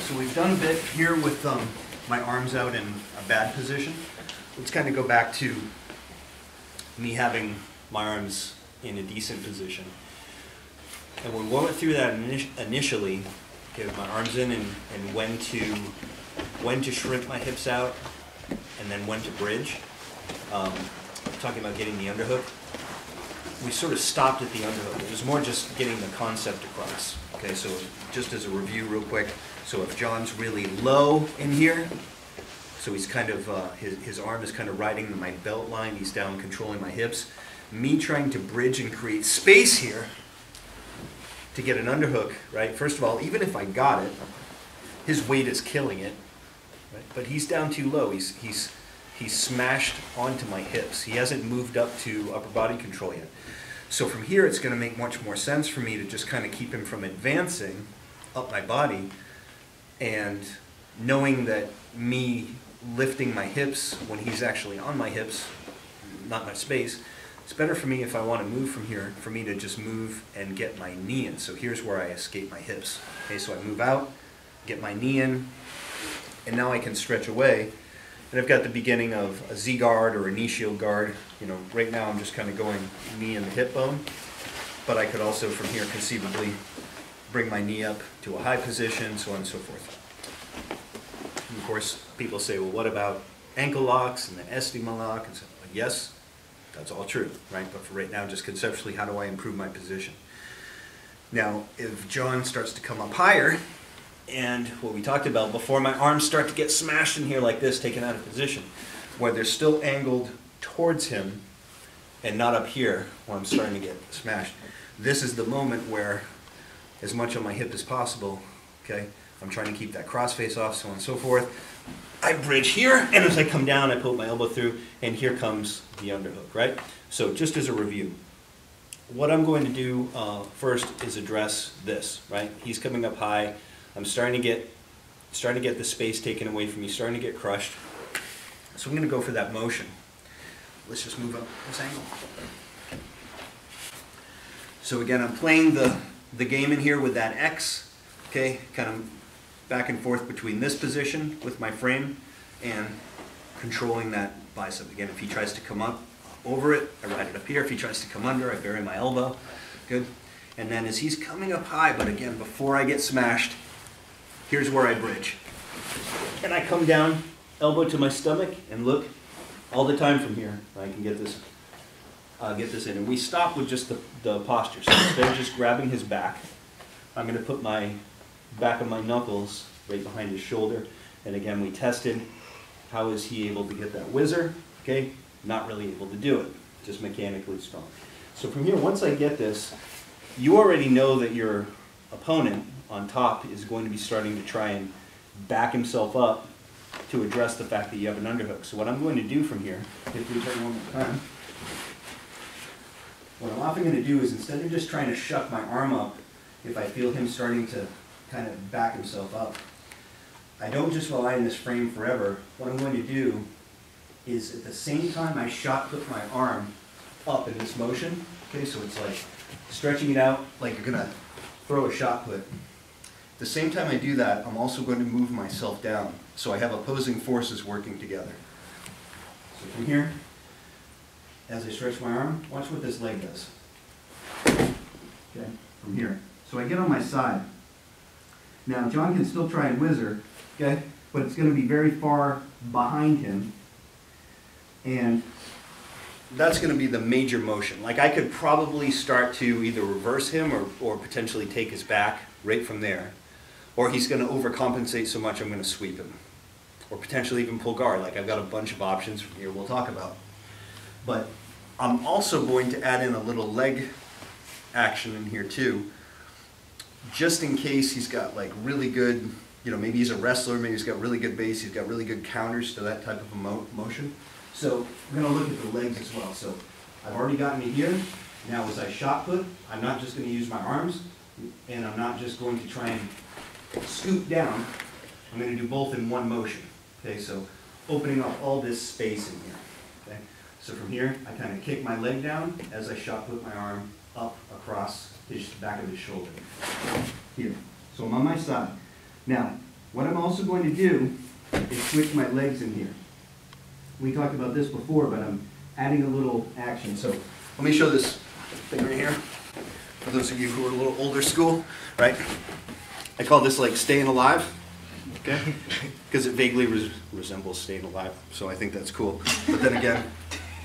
So we've done a bit here with my arms out in a bad position. Let's kind of go back to me having my arms in a decent position. And when we went through that initially, okay, with my arms in and when to shrink my hips out and then when to bridge, talking about getting the underhook, we sort of stopped at the underhook. It was more just getting the concept across. Okay, so just as a review real quick, so if John's really low in here, so he's kind of, his arm is kind of riding my belt line, he's down controlling my hips, me trying to bridge and create space here to get an underhook, right? First of all, even if I got it, his weight is killing it, right? But he's down too low. He's smashed onto my hips. He hasn't moved up to upper body control yet. So from here, it's going to make much more sense for me to just kind of keep him from advancing up my body, and knowing that me lifting my hips when he's actually on my hips, not much space, it's better for me if I want to move from here, for me to just move and get my knee in. So here's where I escape my hips. Okay, so I move out, get my knee in, and now I can stretch away. And I've got the beginning of a Z-guard or a knee shield guard. You know, right now I'm just kind of going knee in the hip bone, but I could also from here conceivably bring my knee up to a high position, so on and so forth. And of course, people say, well, what about ankle locks and the estima lock? And so, yes, that's all true, right? But for right now, just conceptually, how do I improve my position? Now, if John starts to come up higher, and what we talked about before, my arms start to get smashed in here like this, taken out of position, where they're still angled towards him and not up here where I'm starting to get smashed. This is the moment where, as much on my hip as possible, okay, I'm trying to keep that cross face off, so on and so forth. I bridge here, and as I come down, I put my elbow through, and here comes the underhook, right? So just as a review, what I'm going to do first is address this, right? He's coming up high. I'm starting to get the space taken away from me, starting to get crushed. So I'm going to go for that motion. Let's just move up this angle. So again, I'm playing the game in here with that X, okay, kind of back and forth between this position with my frame and controlling that bicep. Again, if he tries to come up over it, I ride it up here. If he tries to come under, I bury my elbow. Good. And then as he's coming up high, but again, before I get smashed, here's where I bridge. And I come down, elbow to my stomach, and look, all the time from here, I can get this in. And we stop with just the posture. So instead of just grabbing his back, I'm going to put my back of my knuckles right behind his shoulder. And again, we tested how is he able to get that whizzer. Okay, not really able to do it, just mechanically strong. So from here, once I get this, you already know that your opponent on top is going to be starting to try and back himself up to address the fact that you have an underhook. So what I'm going to do from here, if we turn one more time, what I'm often going to do is, instead of just trying to shuck my arm up, if I feel him starting to kind of back himself up, I don't just rely on this frame forever. What I'm going to do is, at the same time I shot put my arm up in this motion, okay, so it's like stretching it out like you're going to throw a shot put. At the same time I do that, I'm also going to move myself down, so I have opposing forces working together. So from here, as I stretch my arm, watch what this leg does. Okay, from here. So I get on my side. Now John can still try and whizzer, okay, but it's going to be very far behind him, and that's going to be the major motion. Like, I could probably start to either reverse him or potentially take his back right from there. Or he's going to overcompensate so much I'm going to sweep him. Or potentially even pull guard. Like, I've got a bunch of options from here we'll talk about. But I'm also going to add in a little leg action in here too, just in case he's got like really good, you know, maybe he's a wrestler, maybe he's got really good base, he's got really good counters to that type of a motion. So we're going to look at the legs as well. So I've already gotten it here. Now as I shot put, I'm not just going to use my arms, and I'm not just going to try and scoop down. I'm going to do both in one motion. Okay, so opening up all this space in here. Okay, so from here, I kind of kick my leg down as I shot put my arm up across his back of his shoulder. Here. So I'm on my side. Now, What I'm also going to do is switch my legs in here. We talked about this before, but I'm adding a little action. So let me show this thing right here. For those of you who are a little older school, right? I call this like staying alive, okay? Because it vaguely resembles staying alive, so I think that's cool. But then again,